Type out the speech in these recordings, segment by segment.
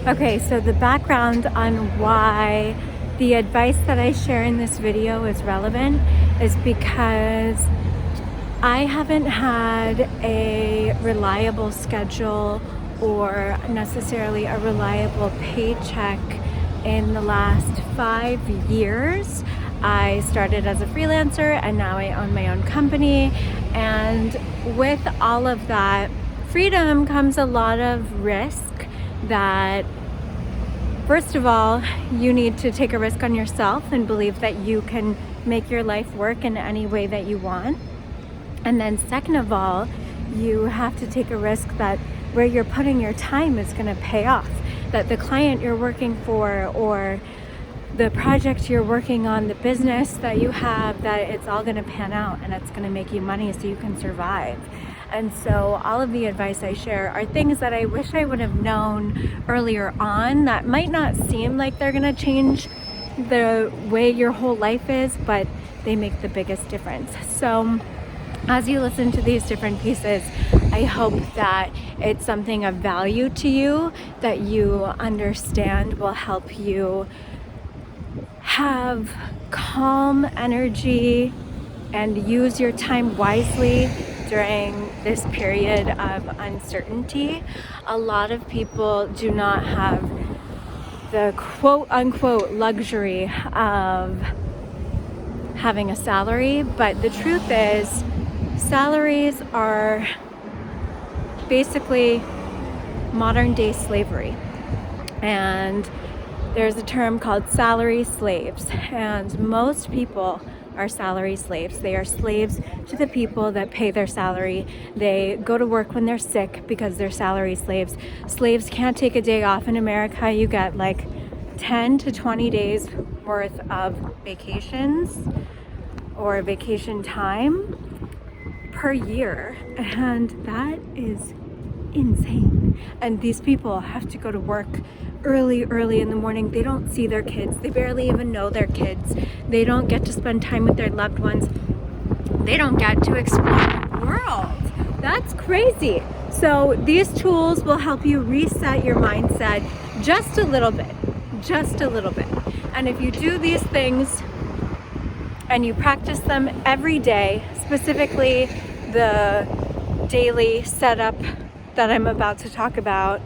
Okay, so the background on why the advice that I share in this video is relevant is because I haven't had a reliable schedule or necessarily a reliable paycheck in the last 5 years. I started as a freelancer and now I own my own company, and with all of that freedom comes a lot of risk that, first of all, you need to take a risk on yourself and believe that you can make your life work in any way that you want. And then second of all, you have to take a risk that where you're putting your time is going to pay off, that the client you're working for or the project you're working on, the business that you have, that it's all going to pan out and it's going to make you money so you can survive. And so all of the advice I share are things that I wish I would have known earlier on that might not seem like they're going to change the way your whole life is, but they make the biggest difference. So as you listen to these different pieces, I hope that it's something of value to you, that you understand will help you have calm energy and use your time wisely during this period of uncertainty. A lot of people do not have the quote unquote luxury of having a salary, but the truth is salaries are basically modern day slavery. And there's a term called salary slaves, and most people are salary slaves. They are slaves to the people that pay their salary. They go to work when they're sick because they're salary slaves. Slaves can't take a day off. In America, you get like 10 to 20 days worth of vacations or vacation time per year, and that is insane. And these people have to go to work early in the morning. They don't see their kids. They barely even know their kids. They don't get to spend time with their loved ones. They don't get to explore the world. That's crazy. So these tools will help you reset your mindset just a little bit. And if you do these things and you practice them every day, specifically the daily setup that I'm about to talk about,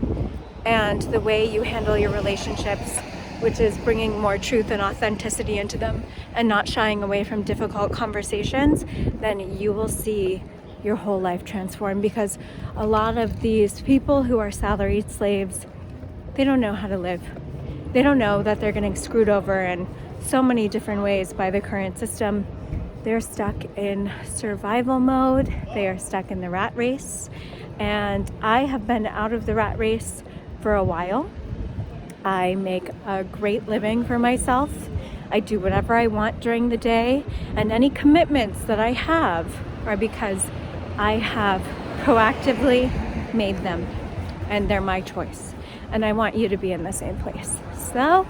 and the way you handle your relationships, which is bringing more truth and authenticity into them and not shying away from difficult conversations, then you will see your whole life transform. Because a lot of these people who are salaried slaves, they don't know how to live. They don't know that they're getting screwed over in so many different ways by the current system. They're stuck in survival mode. They are stuck in the rat race. And I have been out of the rat race for a while. I make a great living for myself. I do whatever I want during the day, and any commitments that I have are because I have proactively made them, and they're my choice. And I want you to be in the same place. So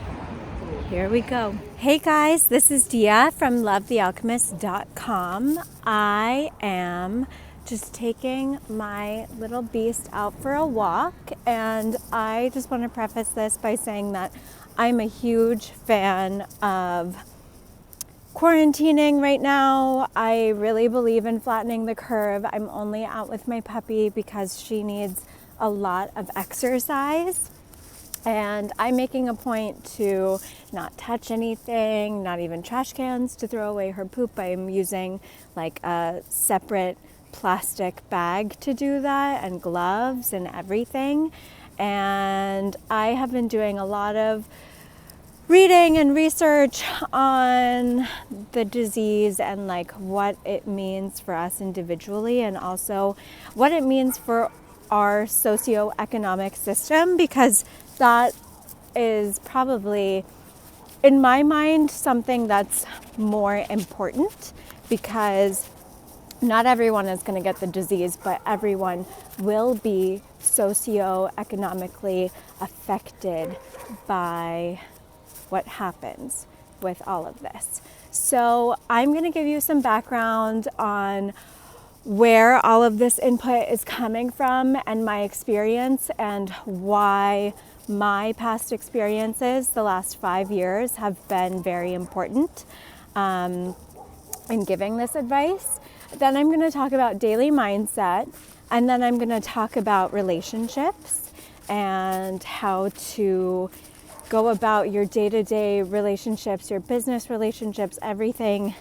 here we go. Hey guys, this is Dia from lovethealchemist.com. I am just taking my little beast out for a walk, and I just want to preface this by saying that I'm a huge fan of quarantining right now. I really believe in flattening the curve. I'm only out with my puppy because she needs a lot of exercise, and I'm making a point to not touch anything, not even trash cans to throw away her poop. I'm using like a separate plastic bag to do that, and gloves and everything. And I have been doing a lot of reading and research on the disease and like what it means for us individually, and also what it means for our socioeconomic system, because that is probably, in my mind, something that's more important, because not everyone is going to get the disease, but everyone will be socioeconomically affected by what happens with all of this. So I'm going to give you some background on where all of this input is coming from and my experience, and why my past experiences the last 5 years have been very important in giving this advice. Then I'm going to talk about daily mindset, and then I'm going to talk about relationships and how to go about your day-to-day relationships, your business relationships, everything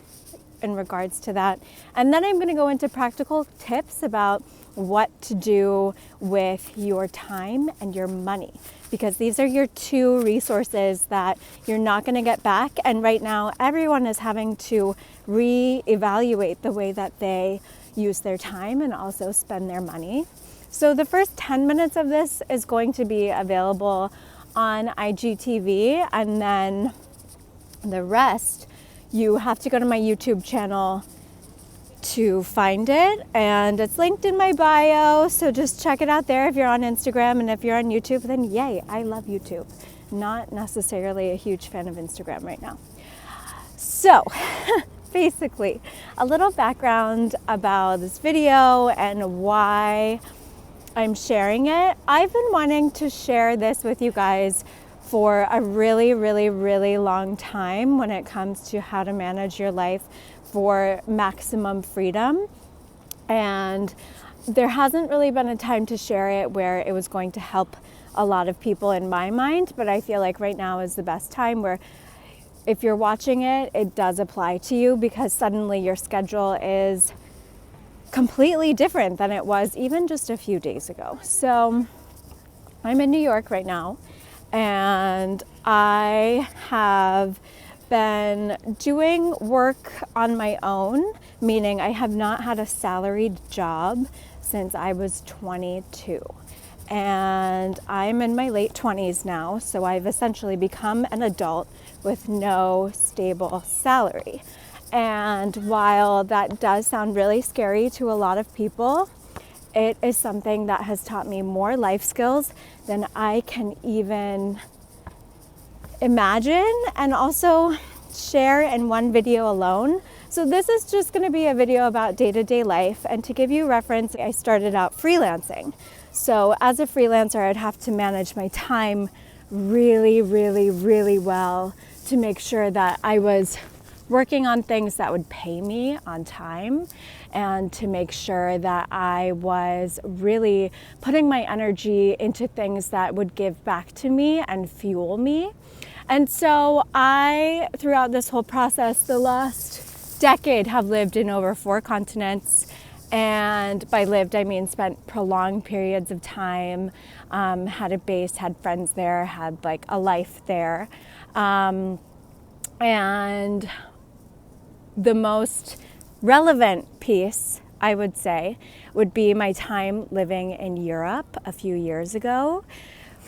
in regards to that. And then I'm going to go into practical tips about what to do with your time and your money, because these are your two resources that you're not going to get back. And right now, everyone is having to reevaluate the way that they use their time and also spend their money. So the first 10 minutes of this is going to be available on IGTV, and then the rest, you have to go to my YouTube channel to find it, and it's linked in my bio, so just check it out there if you're on Instagram. And if you're on YouTube, then yay, I love YouTube. Not necessarily a huge fan of Instagram right now. So basically, a little background about this video and why I'm sharing it. I've been wanting to share this with you guys for a really, really, really long time when it comes to how to manage your life for maximum freedom. And there hasn't really been a time to share it where it was going to help a lot of people in my mind, but I feel like right now is the best time where if you're watching it, it does apply to you, because suddenly your schedule is completely different than it was even just a few days ago. So I'm in New York right now, and I have been doing work on my own, meaning I have not had a salaried job since I was 22. And I'm in my late 20s now, so I've essentially become an adult with no stable salary. And while that does sound really scary to a lot of people, it is something that has taught me more life skills than I can even imagine and also share in one video alone. So this is just going to be a video about day-to-day life. And to give you reference, I started out freelancing. So as a freelancer, I'd have to manage my time really, really, really well to make sure that I was working on things that would pay me on time, and to make sure that I was really putting my energy into things that would give back to me and fuel me. And so I, throughout this whole process, the last decade, have lived in over 4 continents. And by lived, I mean spent prolonged periods of time, had a base, had friends there, had like a life there. And the most relevant piece, I would say, would be my time living in Europe a few years ago,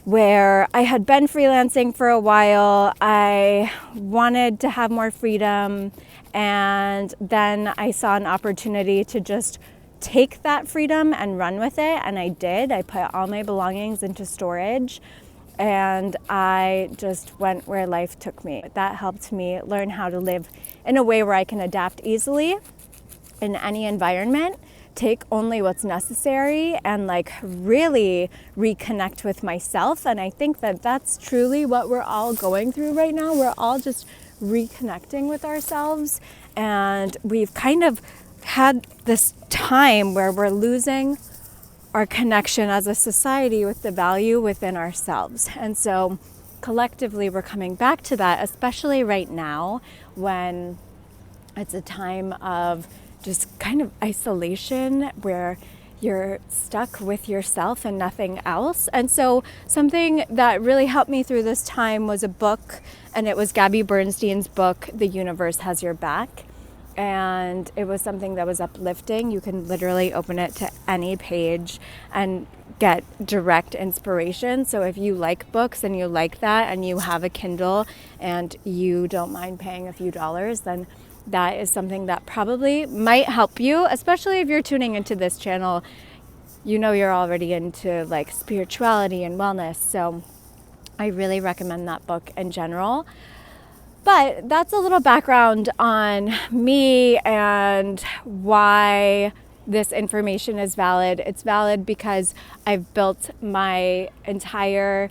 where I had been freelancing for a while. I wanted to have more freedom, and then I saw an opportunity to just take that freedom and run with it, and I did. I put all my belongings into storage, and I just went where life took me. That helped me learn how to live in a way where I can adapt easily in any environment, take only what's necessary, and like really reconnect with myself. And I think that that's truly what we're all going through right now. We're all just reconnecting with ourselves, and we've kind of had this time where we're losing our connection as a society with the value within ourselves. And so collectively we're coming back to that, especially right now when it's a time of just kind of isolation where you're stuck with yourself and nothing else. And so something that really helped me through this time was a book, and it was Gabby Bernstein's book, The Universe Has Your Back. And it was something that was uplifting. You can literally open it to any page and get direct inspiration. So if you like books and you like that, and you have a Kindle and you don't mind paying a few dollars, then that is something that probably might help you, especially if you're tuning into this channel. You know you're already into like spirituality and wellness. So I really recommend that book in general. But that's a little background on me and why this information is valid. It's valid because I've built my entire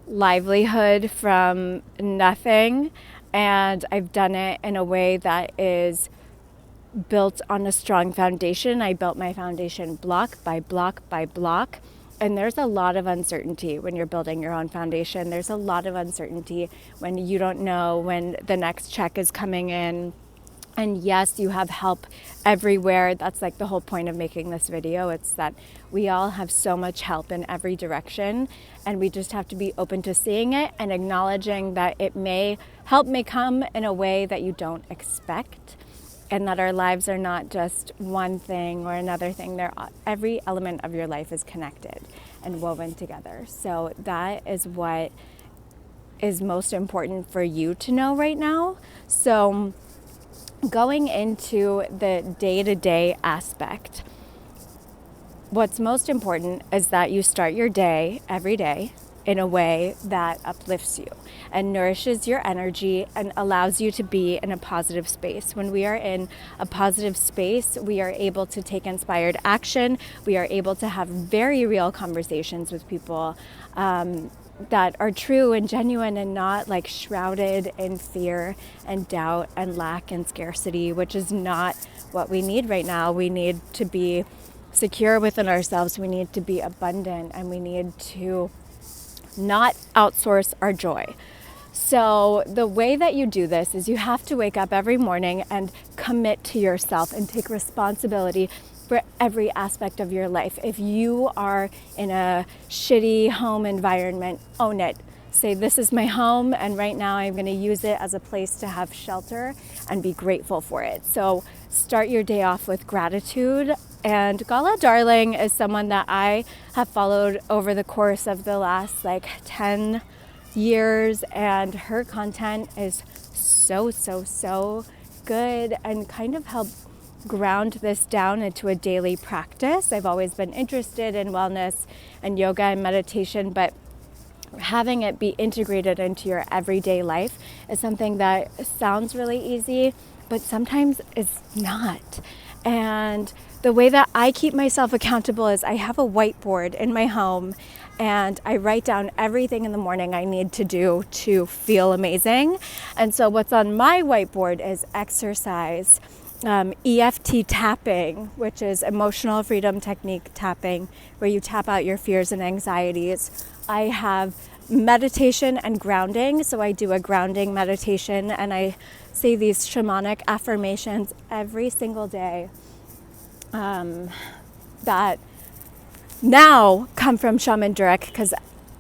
livelihood from nothing, and I've done it in a way that is built on a strong foundation. I built my foundation block by block by block. And there's a lot of uncertainty when you're building your own foundation. There's a lot of uncertainty when you don't know when the next check is coming in. And yes, you have help everywhere. That's like the whole point of making this video. It's that we all have so much help in every direction, and we just have to be open to seeing it and acknowledging that help may come in a way that you don't expect, and that our lives are not just one thing or another thing. Every element of your life is connected and woven together. So that is what is most important for you to know right now. So going into the day-to-day aspect, what's most important is that you start your day every day in a way that uplifts you and nourishes your energy and allows you to be in a positive space. When we are in a positive space, we are able to take inspired action. We are able to have very real conversations with people that are true and genuine and not like shrouded in fear and doubt and lack and scarcity, which is not what we need right now. We need to be secure within ourselves. We need to be abundant, and we need to not outsource our joy. So the way that you do this is you have to wake up every morning and commit to yourself and take responsibility for every aspect of your life. If you are in a shitty home environment, own it. Say, this is my home, and right now I'm going to use it as a place to have shelter and be grateful for it. So start your day off with gratitude. And Gala Darling is someone that I have followed over the course of the last 10 years, and her content is so good and kind of help ground this down into a daily practice. I've always been interested in wellness and yoga and meditation, but having it be integrated into your everyday life is something that sounds really easy, but sometimes it's not. And the way that I keep myself accountable is I have a whiteboard in my home, and I write down everything in the morning I need to do to feel amazing. And so what's on my whiteboard is exercise, EFT tapping, which is emotional freedom technique tapping, where you tap out your fears and anxieties. I have meditation and grounding. So I do a grounding meditation, and I say these shamanic affirmations every single day that now come from Shaman Durek, because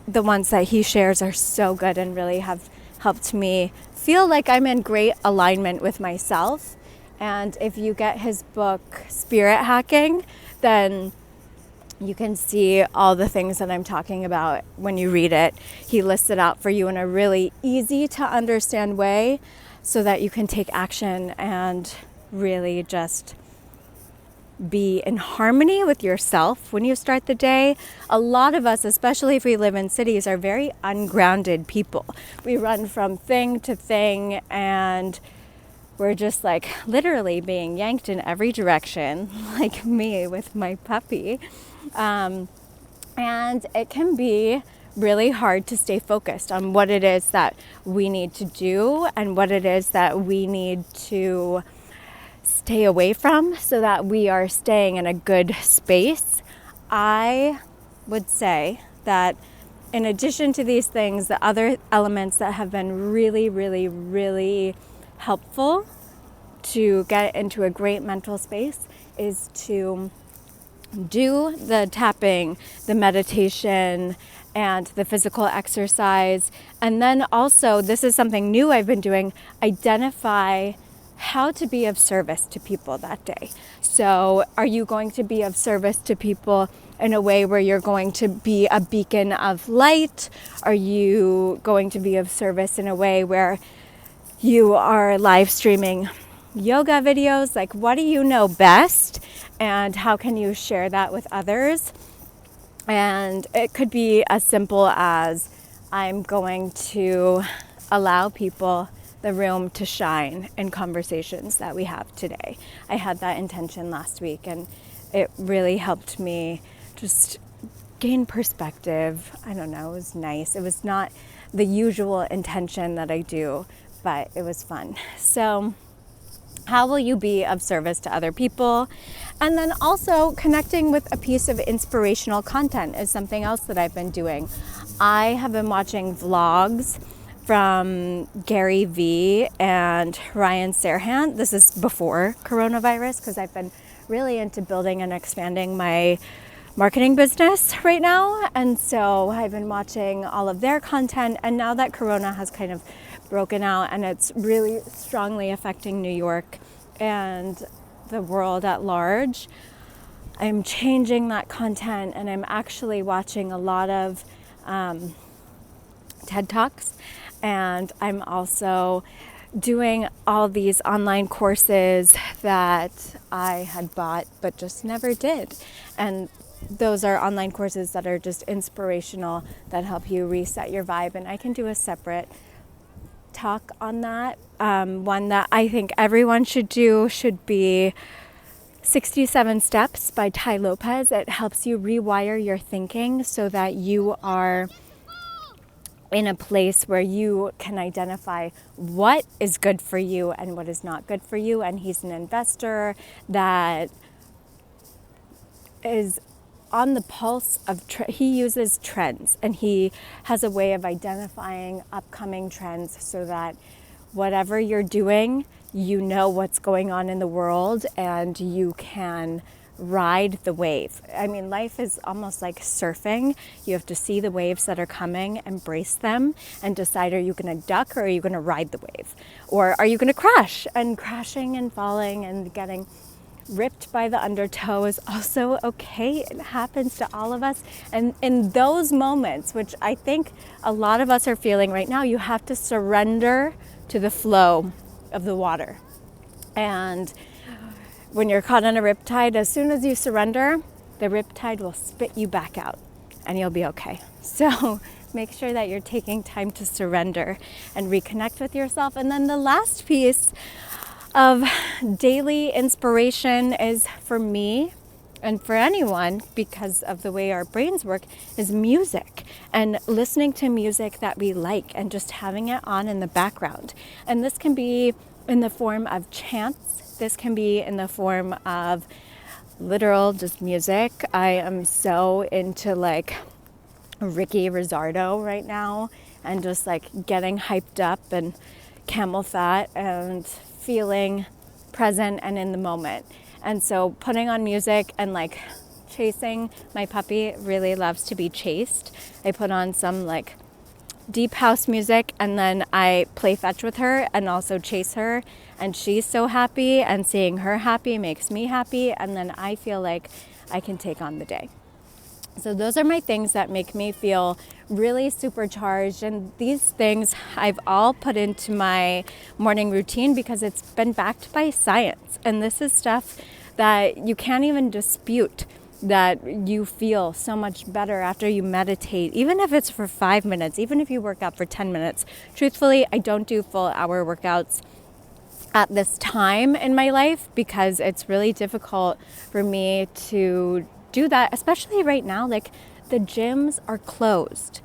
the ones that he shares are so good and really have helped me feel like I'm in great alignment with myself. And if you get his book, Spirit Hacking, then you can see all the things that I'm talking about when you read it. He lists it out for you in a really easy to understand way so that you can take action and really just be in harmony with yourself when you start the day. A lot of us, especially if we live in cities, are very ungrounded people. We run from thing to thing, and we're just literally being yanked in every direction, like me with my puppy. And it can be really hard to stay focused on what it is that we need to do and what it is that we need to stay away from so that we are staying in a good space. I would say that in addition to these things, the other elements that have been really helpful to get into a great mental space is to do the tapping, the meditation, and the physical exercise. And then also, this is something new I've been doing, identify how to be of service to people that day. So are you going to be of service to people in a way where you're going to be a beacon of light? Are you going to be of service in a way where you are live streaming yoga videos? What do you know best? And how can you share that with others? And it could be as simple as, I'm going to allow people the room to shine in conversations that we have today. I had that intention last week, and it really helped me just gain perspective. I don't know, it was nice. It was not the usual intention that I do, but it was fun. So how will you be of service to other people? And then also connecting with a piece of inspirational content is something else that I've been doing. I have been watching vlogs from Gary Vee and Ryan Serhant. This is before coronavirus, because I've been really into building and expanding my marketing business right now. And so I've been watching all of their content. And now that Corona has kind of broken out and it's really strongly affecting New York and the world at large, I'm changing that content, and I'm actually watching a lot of TED Talks, and I'm also doing all these online courses that I had bought but just never did. And those are online courses that are just inspirational, that help you reset your vibe. And I can do a separate talk on that. One that I think everyone should do should be 67 Steps by Tai Lopez. It helps you rewire your thinking so that you are in a place where you can identify what is good for you and what is not good for you. And he's an investor that is on the pulse of, he uses trends, and he has a way of identifying upcoming trends so that whatever you're doing, you know what's going on in the world and you can ride the wave. I mean, life is almost like surfing. You have to see the waves that are coming, embrace them, and decide, are you going to duck or are you going to ride the wave? Or are you going to crash? And crashing and falling and getting ripped by the undertow is also okay. It happens to all of us. And in those moments, which I think a lot of us are feeling right now, you have to surrender to the flow of the water. And when you're caught in a riptide, as soon as you surrender, the riptide will spit you back out and you'll be okay. So make sure that you're taking time to surrender and reconnect with yourself. And then the last piece of daily inspiration is, for me and for anyone, because of the way our brains work, is music, and listening to music that we like and just having it on in the background. And this can be in the form of chants. This can be in the form of literal just music. I am so into like Ricky Rizzardo right now, and just like getting hyped up and camel fat and feeling present and in the moment. And so putting on music and like chasing, my puppy really loves to be chased. I put on some like deep house music and then I play fetch with her and also chase her, and she's so happy, and seeing her happy makes me happy, and then I feel like I can take on the day. So those are my things that make me feel really supercharged, and these things I've all put into my morning routine because it's been backed by science, and this is stuff that you can't even dispute, that you feel so much better after you meditate, even if it's for 5 minutes, even if you work out for 10 minutes. Truthfully, I don't do full hour workouts at this time in my life because it's really difficult for me to do that, especially right now. Like, the gyms are closed,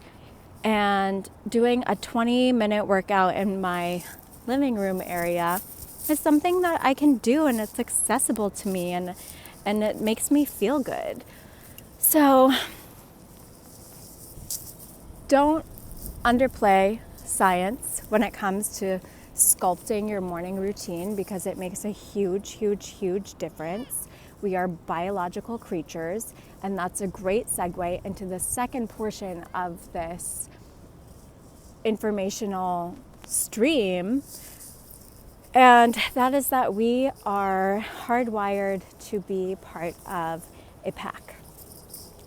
and doing a 20-minute workout in my living room area is something that I can do, and it's accessible to me, and it makes me feel good. So don't underplay science when it comes to sculpting your morning routine, because it makes a huge, huge, huge difference. We are biological creatures, and that's a great segue into the second portion of this informational stream, and that is that we are hardwired to be part of a pack.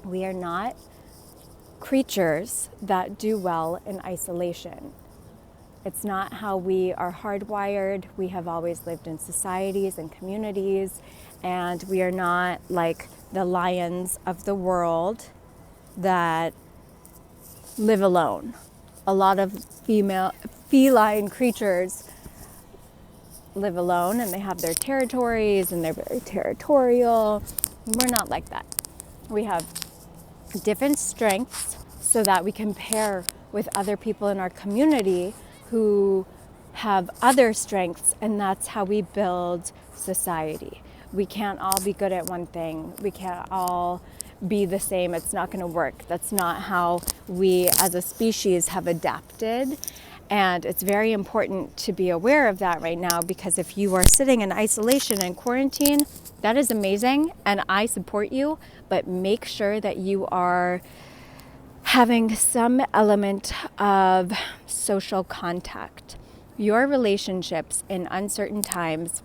We are not creatures that do well in isolation. It's not how we are hardwired. We have always lived in societies and communities, and we are not like the lions of the world that live alone. A lot of feline creatures live alone, and they have their territories, and they're very territorial. We're not like that. We have different strengths so that we can pair with other people in our community who have other strengths, and that's how we build society. We can't all be good at one thing. We can't all be the same. It's not going to work. That's not how we as a species have adapted. And it's very important to be aware of that right now, because if you are sitting in isolation and quarantine, that is amazing and I support you, but make sure that you are having some element of social contact. Your relationships in uncertain times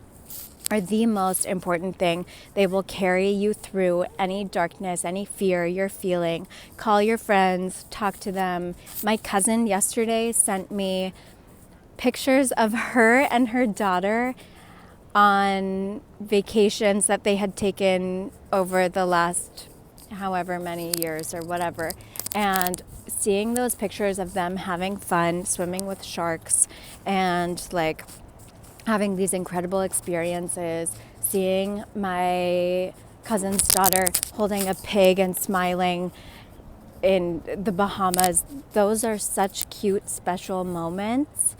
are the most important thing. They will carry you through any darkness, any fear you're feeling. Call your friends, talk to them. My cousin yesterday sent me pictures of her and her daughter on vacations that they had taken over the last however many years or whatever. And seeing those pictures of them having fun, swimming with sharks, and like having these incredible experiences, seeing my cousin's daughter holding a pig and smiling in the Bahamas, those are such cute, special moments.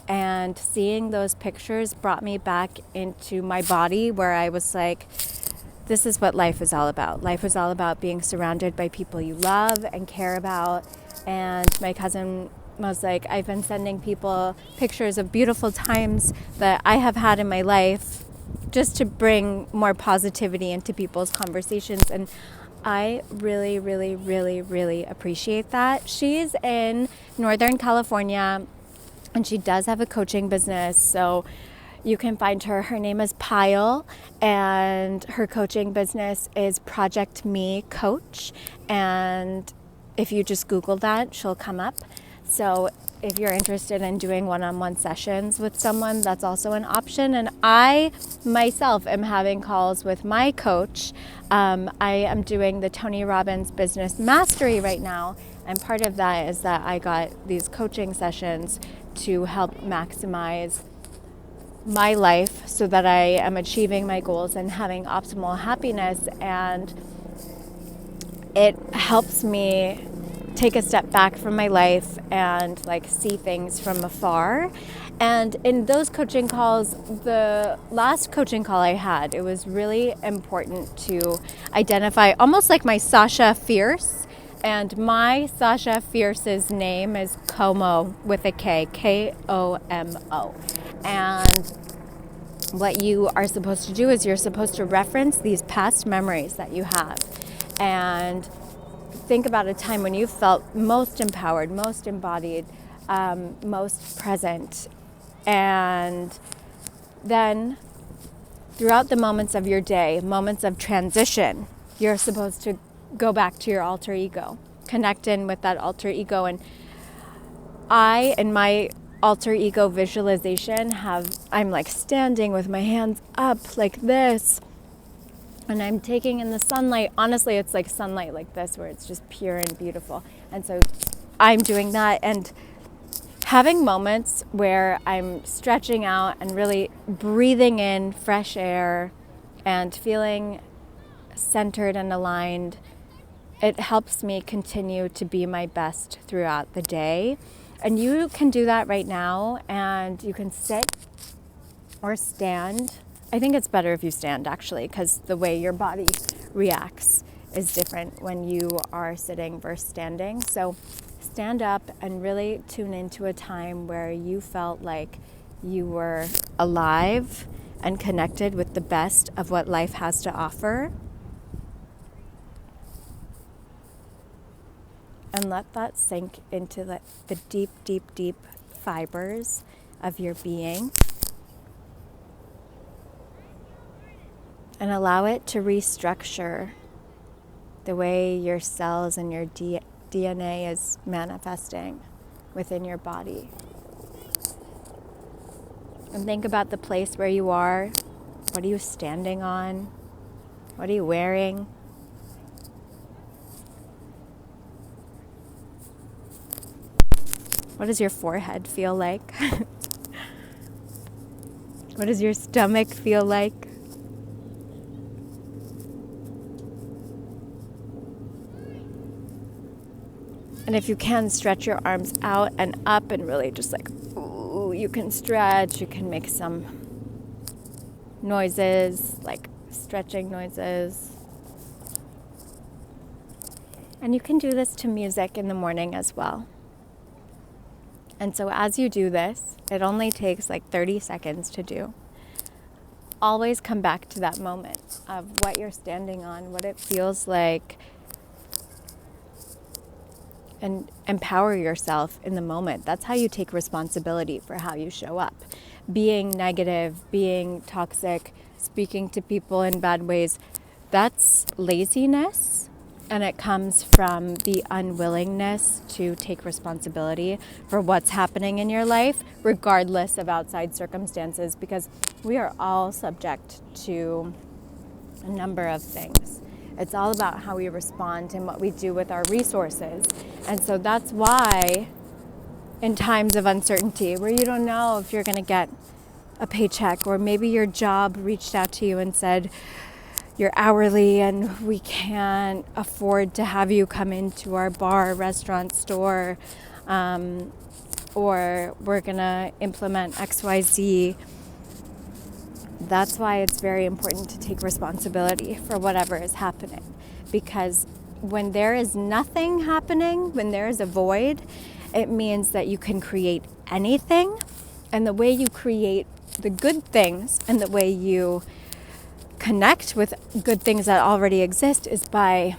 And seeing those pictures brought me back into my body, where I was like, this is what life is all about. Life is all about being surrounded by people you love and care about. And my cousin was like, I've been sending people pictures of beautiful times that I have had in my life just to bring more positivity into people's conversations. And I really, really, really, really appreciate that. She's in Northern California and she does have a coaching business. So you can find her. Her name is Pyle, and her coaching business is Project Me Coach. And if you just Google that, she'll come up. So if you're interested in doing one-on-one sessions with someone, that's also an option. And I myself am having calls with my coach. I am doing the Tony Robbins Business Mastery right now. And part of that is that I got these coaching sessions to help maximize my life so that I am achieving my goals and having optimal happiness. And it helps me take a step back from my life and like see things from afar. And in those coaching calls, the last coaching call I had, it was really important to identify almost like my Sasha Fierce. And my Sasha Fierce's name is Como with a K, Komo. And what you are supposed to do is you're supposed to reference these past memories that you have and think about a time when you felt most empowered, most embodied, most present. And then throughout the moments of your day, moments of transition, you're supposed to go back to your alter ego, connect in with that alter ego. And I, in my alter ego visualization, I'm like standing with my hands up like this, and I'm taking in the sunlight. Honestly, it's like sunlight like this, where it's just pure and beautiful. And so I'm doing that and having moments where I'm stretching out and really breathing in fresh air and feeling centered and aligned. It helps me continue to be my best throughout the day. And you can do that right now, and you can sit or stand. I think it's better if you stand, actually, because the way your body reacts is different when you are sitting versus standing. So stand up and really tune into a time where you felt like you were alive and connected with the best of what life has to offer. And let that sink into the deep, deep, deep fibers of your being. And allow it to restructure the way your cells and your DNA is manifesting within your body. And think about the place where you are. What are you standing on? What are you wearing? What does your forehead feel like? What does your stomach feel like? And if you can, stretch your arms out and up and really just like, ooh, you can stretch. You can make some noises, like stretching noises. And you can do this to music in the morning as well. And so as you do this, it only takes like 30 seconds to do. Always come back to that moment of what you're standing on, what it feels like, and empower yourself in the moment. That's how you take responsibility for how you show up. Being negative, being toxic, speaking to people in bad ways, that's laziness. And it comes from the unwillingness to take responsibility for what's happening in your life, regardless of outside circumstances, because we are all subject to a number of things. It's all about how we respond and what we do with our resources. And so that's why in times of uncertainty, where you don't know if you're going to get a paycheck, or maybe your job reached out to you and said, you're hourly and we can't afford to have you come into our bar, restaurant, store, or we're gonna implement XYZ. That's why it's very important to take responsibility for whatever is happening. Because when there is nothing happening, when there is a void, it means that you can create anything. And the way you create the good things and the way you connect with good things that already exist is by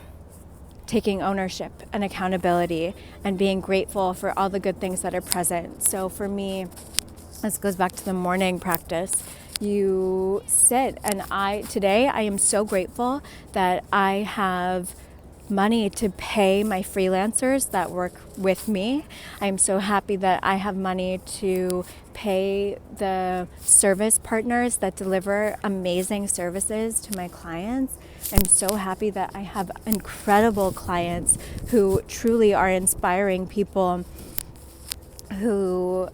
taking ownership and accountability and being grateful for all the good things that are present. So for me, this goes back to the morning practice. You sit, and today I am so grateful that I have money to pay my freelancers that work with me. I'm so happy that I have money to pay the service partners that deliver amazing services to my clients. I'm so happy that I have incredible clients who truly are inspiring people who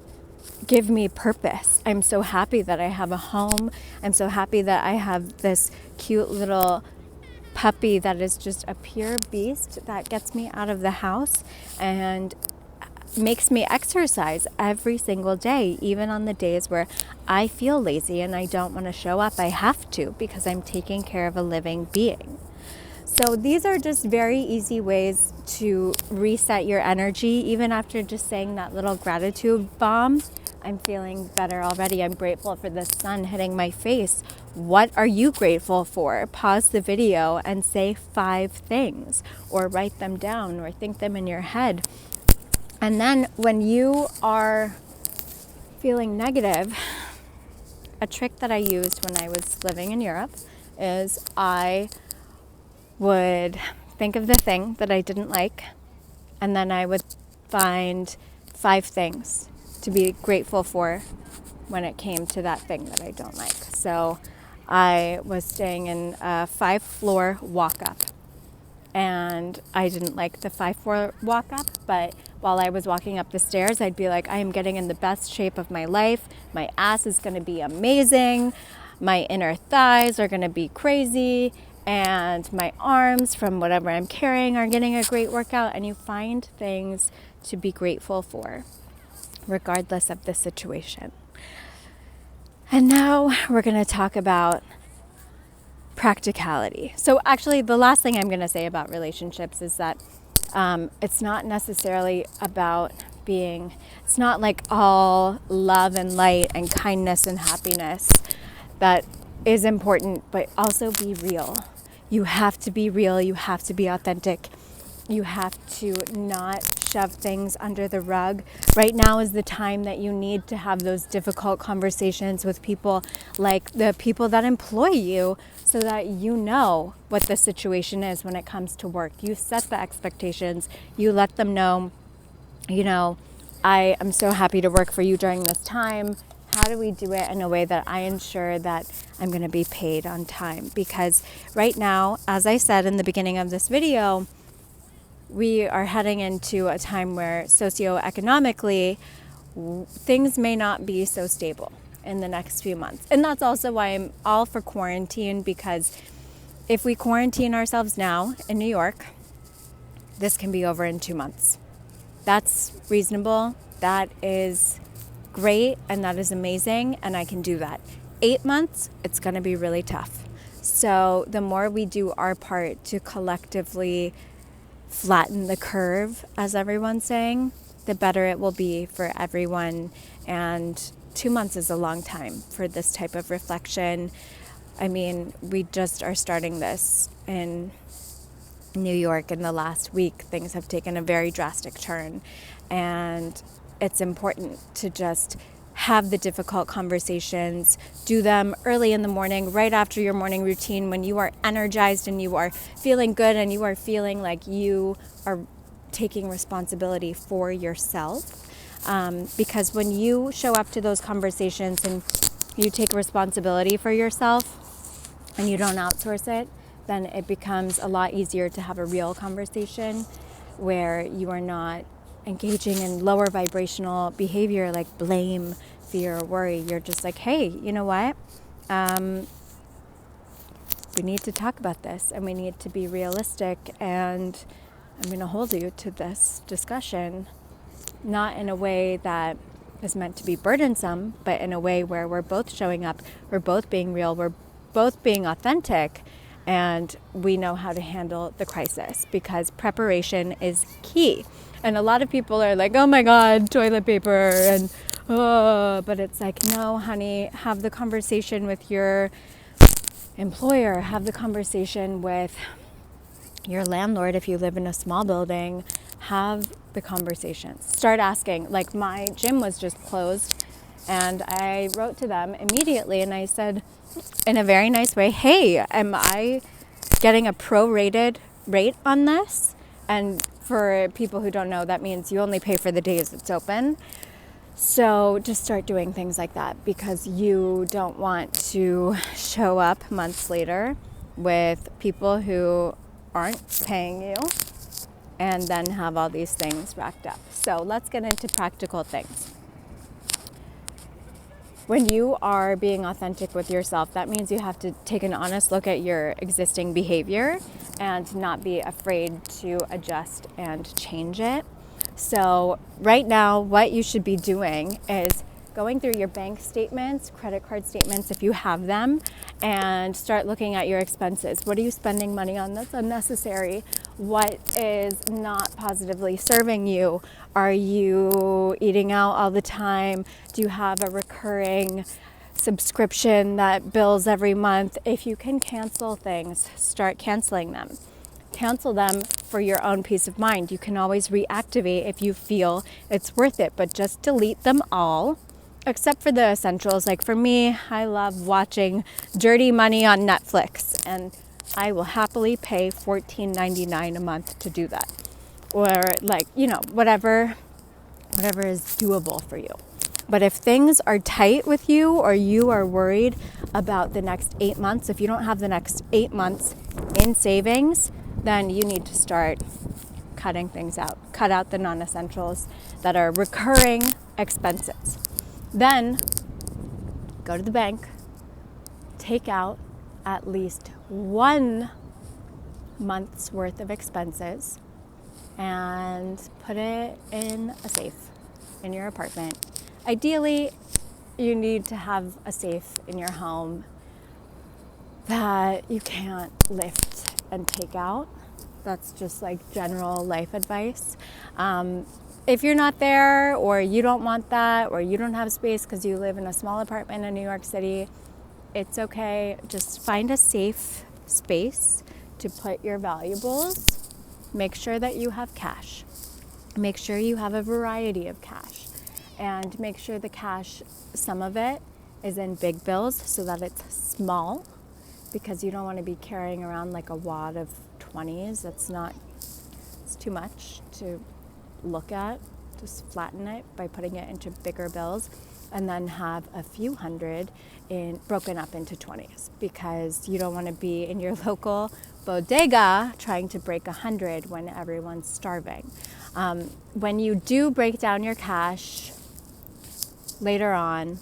give me purpose. I'm so happy that I have a home. I'm so happy that I have this cute little puppy that is just a pure beast that gets me out of the house and makes me exercise every single day, even on the days where I feel lazy and I don't want to show up. I have to, because I'm taking care of a living being. So these are just very easy ways to reset your energy. Even after just saying that little gratitude bomb, I'm feeling better already. I'm grateful for the sun hitting my face. What are you grateful for? Pause the video and say 5 things, or write them down, or think them in your head. And then when you are feeling negative, a trick that I used when I was living in Europe is I would think of the thing that I didn't like, and then I would find 5 things to be grateful for when it came to that thing that I don't like. So I was staying in a 5-floor walk-up, and I didn't like the 5-floor walk-up, but while I was walking up the stairs, I'd be like, I am getting in the best shape of my life. My ass is going to be amazing. My inner thighs are going to be crazy. And my arms, from whatever I'm carrying, are getting a great workout. And you find things to be grateful for, regardless of the situation. And now we're going to talk about practicality. So actually, the last thing I'm going to say about relationships is that it's not necessarily about it's not like all love and light and kindness and happiness. That is important, but also be real. You have to be real. You have to be authentic. You have to not shove things under the rug. Right now is the time that you need to have those difficult conversations with people, like the people that employ you, so that you know what the situation is when it comes to work. You set the expectations. You let them know, I am so happy to work for you during this time. How do we do it in a way that I ensure that I'm going to be paid on time? Because right now, as I said in the beginning of this video, we are heading into a time where socioeconomically things may not be so stable in the next few months. And that's also why I'm all for quarantine, because if we quarantine ourselves now in New York, this can be over in 2 months. That's reasonable. That is great, and that is amazing, and I can do that. 8 months, it's going to be really tough. So the more we do our part to collectively flatten the curve, as everyone's saying, the better it will be for everyone. And 2 months is a long time for this type of reflection. I mean, we just are starting this in New York in the last week. Things have taken a very drastic turn, and it's important to just have the difficult conversations, do them early in the morning, right after your morning routine, when you are energized and you are feeling good and you are feeling like you are taking responsibility for yourself. Because when you show up to those conversations and you take responsibility for yourself and you don't outsource it, then it becomes a lot easier to have a real conversation where you are not engaging in lower vibrational behavior like blame, fear, or worry. You're just like, hey, you know what? We need to talk about this, and we need to be realistic, and I'm going to hold you to this discussion, not in a way that is meant to be burdensome, but in a way where we're both showing up, we're both being real, we're both being authentic, and we know how to handle the crisis, because preparation is key. And a lot of people are like, oh my God, toilet paper, and but it's like, no, honey, have the conversation with your employer, have the conversation with your landlord if you live in a small building, have the conversations. Start asking. Like, my gym was just closed, and I wrote to them immediately, and I said in a very nice way, hey, am I getting a prorated rate on this? And for people who don't know, that means you only pay for the days it's open. So just start doing things like that, because you don't want to show up months later with people who aren't paying you and then have all these things racked up. So let's get into practical things. When you are being authentic with yourself, that means you have to take an honest look at your existing behavior and not be afraid to adjust and change it. So right now, what you should be doing is going through your bank statements, credit card statements if you have them, and start looking at your expenses. What are you spending money on that's unnecessary? What is not positively serving you? Are you eating out all the time? Do you have a recurring subscription that bills every month? If you can cancel things, start canceling them. Cancel them for your own peace of mind. You can always reactivate if you feel it's worth it, but just delete them all, except for the essentials. Like for me, I love watching Dirty Money on Netflix, and I will happily pay $14.99 a month to do that. Or like, whatever is doable for you. But if things are tight with you, or you are worried about the next 8 months, if you don't have the next 8 months in savings, then you need to start cutting things out. Cut out the non-essentials that are recurring expenses. Then go to the bank, take out at least 1 month's worth of expenses, and put it in a safe in your apartment. Ideally, you need to have a safe in your home that you can't lift and take out. That's just like general life advice. If you're not there, or you don't want that, or you don't have space because you live in a small apartment in New York City, it's okay. Just find a safe space to put your valuables. Make sure that you have cash. Make sure you have a variety of cash. And make sure the cash, some of it is in big bills so that it's small, because you don't want to be carrying around like a wad of 20s. It's too much to look at. Just flatten it by putting it into bigger bills, and then have a few hundred broken up into 20s, because you don't want to be in your local bodega trying to break 100 when everyone's starving. When you do break down your cash later on,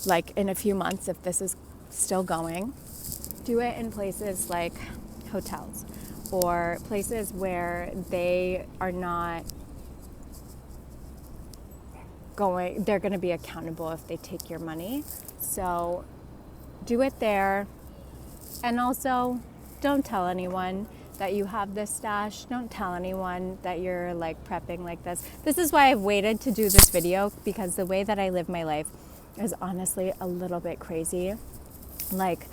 like in a few months, if this is still going, do it in places like hotels or places where they are not they're going to be accountable if they take your money. So do it there. And also, don't tell anyone that you have this stash. Don't tell anyone that you're like prepping like this. This is why I've waited to do this video, because the way that I live my life is honestly a little bit crazy. Like,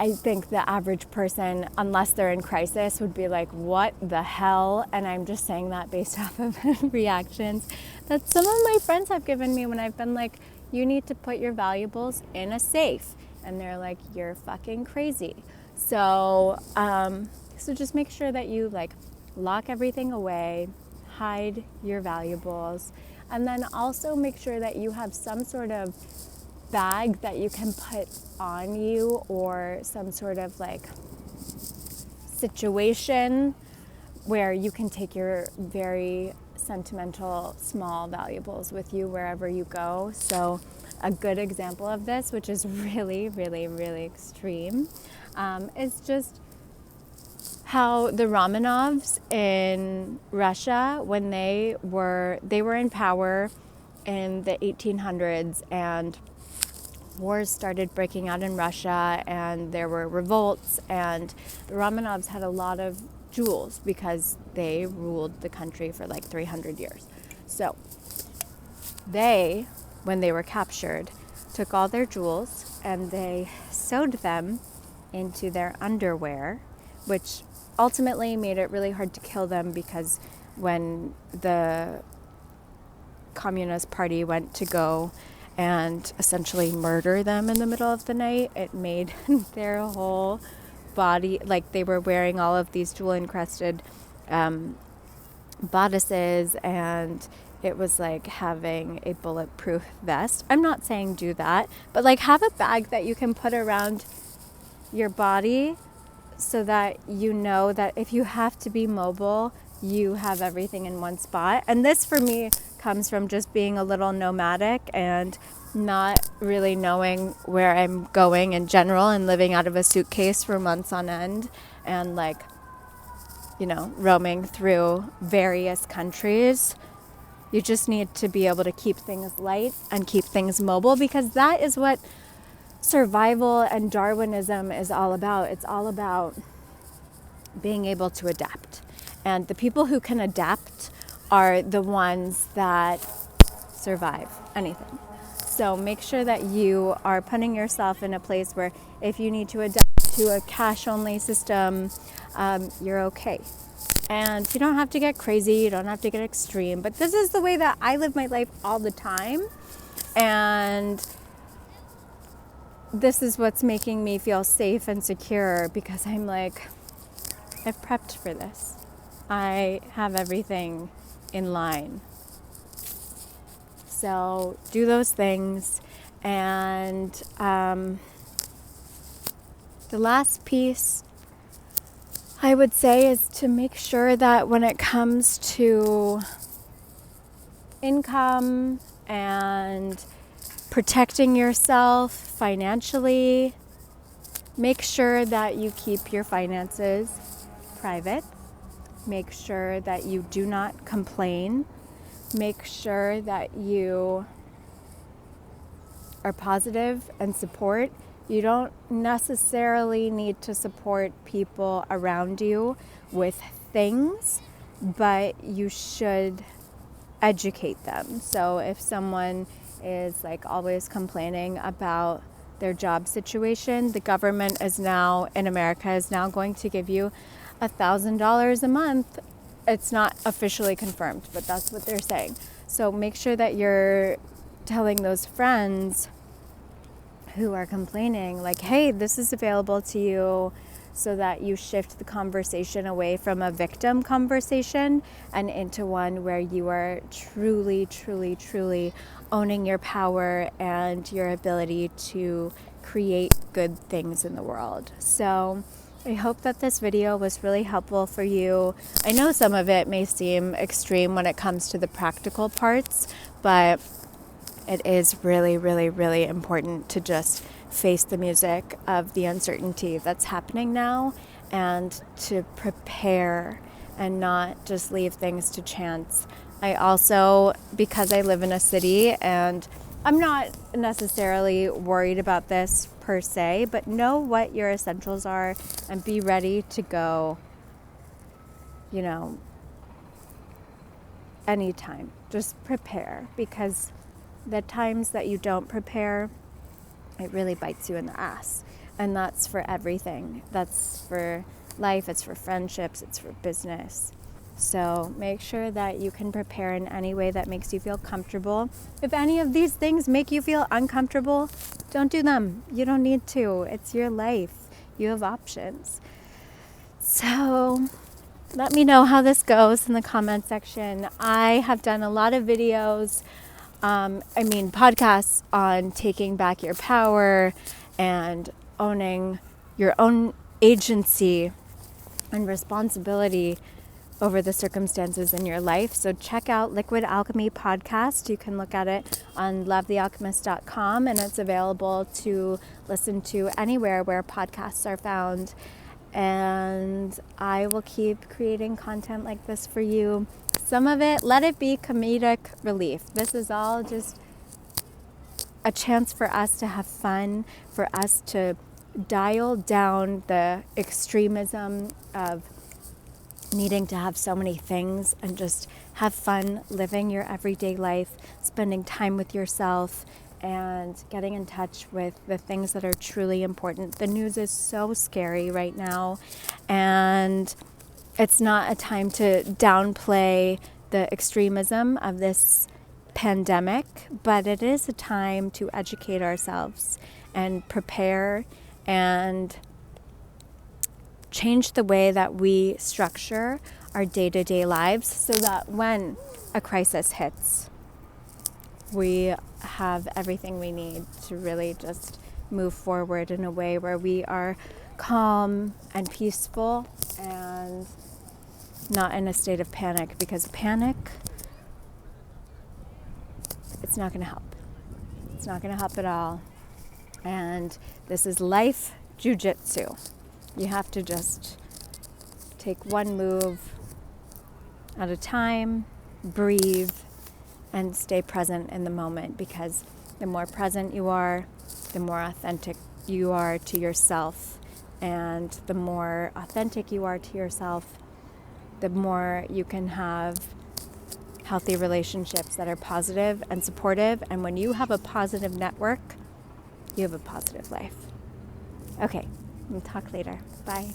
I think the average person, unless they're in crisis, would be like, what the hell? And I'm just saying that based off of reactions that some of my friends have given me when I've been like, you need to put your valuables in a safe. And they're like, you're fucking crazy. So, so just make sure that you like lock everything away, hide your valuables, and then also make sure that you have some sort of bag that you can put on you, or some sort of like situation where you can take your very sentimental small valuables with you wherever you go. So a good example of this, which is really, really, really extreme, is just how the Romanovs in Russia, when they were in power in the 1800s, and wars started breaking out in Russia, and there were revolts, and the Romanovs had a lot of jewels because they ruled the country for like 300 years. So they, when they were captured, took all their jewels and they sewed them into their underwear, which ultimately made it really hard to kill them, because when the Communist Party went to go and essentially murder them in the middle of the night, it made their whole body, like they were wearing all of these jewel encrusted bodices, and it was like having a bulletproof vest. I'm not saying do that, but like have a bag that you can put around your body so that you know that if you have to be mobile, you have everything in one spot. And this for me comes from just being a little nomadic and not really knowing where I'm going in general, and living out of a suitcase for months on end, and like, you know, roaming through various countries. You just need to be able to keep things light and keep things mobile, because that is what survival and Darwinism is all about. It's all about being able to adapt. And the people who can adapt are the ones that survive anything. So make sure that you are putting yourself in a place where if you need to adapt to a cash-only system, you're okay. And you don't have to get crazy, you don't have to get extreme, but this is the way that I live my life all the time. And this is what's making me feel safe and secure, because I'm like, I've prepped for this. I have everything in line. So do those things. And the last piece I would say is to make sure that when it comes to income and protecting yourself financially, make sure that you keep your finances private. Make sure that you do not complain. Make sure that you are positive and support. You don't necessarily need to support people around you with things, but you should educate them. So if someone is like always complaining about their job situation, the government is now, in America, is now going to give you $1,000 a month. It's not officially confirmed, but that's what they're saying. So make sure that you're telling those friends who are complaining, like, hey, this is available to you, so that you shift the conversation away from a victim conversation and into one where you are truly, truly, truly owning your power and your ability to create good things in the world. So I hope that this video was really helpful for you. I know some of it may seem extreme when it comes to the practical parts, but it is really, really, really important to just face the music of the uncertainty that's happening now and to prepare and not just leave things to chance. I also, because I live in a city and I'm not necessarily worried about this per se, but know what your essentials are and be ready to go, anytime. Just prepare, because the times that you don't prepare, it really bites you in the ass. And that's for everything. That's for life, it's for friendships, it's for business. So make sure that you can prepare in any way that makes you feel comfortable. If any of these things make you feel uncomfortable, don't do them. You don't need to. It's your life. You have options. So let me know how this goes in the comment section. I have done a lot of videos, podcasts on taking back your power and owning your own agency and responsibility over the circumstances in your life. So check out Liquid Alchemy Podcast. You can look at it on lovethealchemist.com, and it's available to listen to anywhere where podcasts are found. And I will keep creating content like this for you. Some of it, let it be comedic relief. This is all just a chance for us to have fun, for us to dial down the extremism of needing to have so many things and just have fun living your everyday life, spending time with yourself, and getting in touch with the things that are truly important. The news is so scary right now, and it's not a time to downplay the extremism of this pandemic, but it is a time to educate ourselves and prepare and change the way that we structure our day-to-day lives so that when a crisis hits, we have everything we need to really just move forward in a way where we are calm and peaceful and not in a state of panic, because panic, it's not going to help. It's not going to help at all. And this is life jujitsu. You have to just take one move at a time, breathe, and stay present in the moment, because the more present you are, the more authentic you are to yourself. And the more authentic you are to yourself, the more you can have healthy relationships that are positive and supportive. And when you have a positive network, you have a positive life. Okay, we'll talk later. Bye.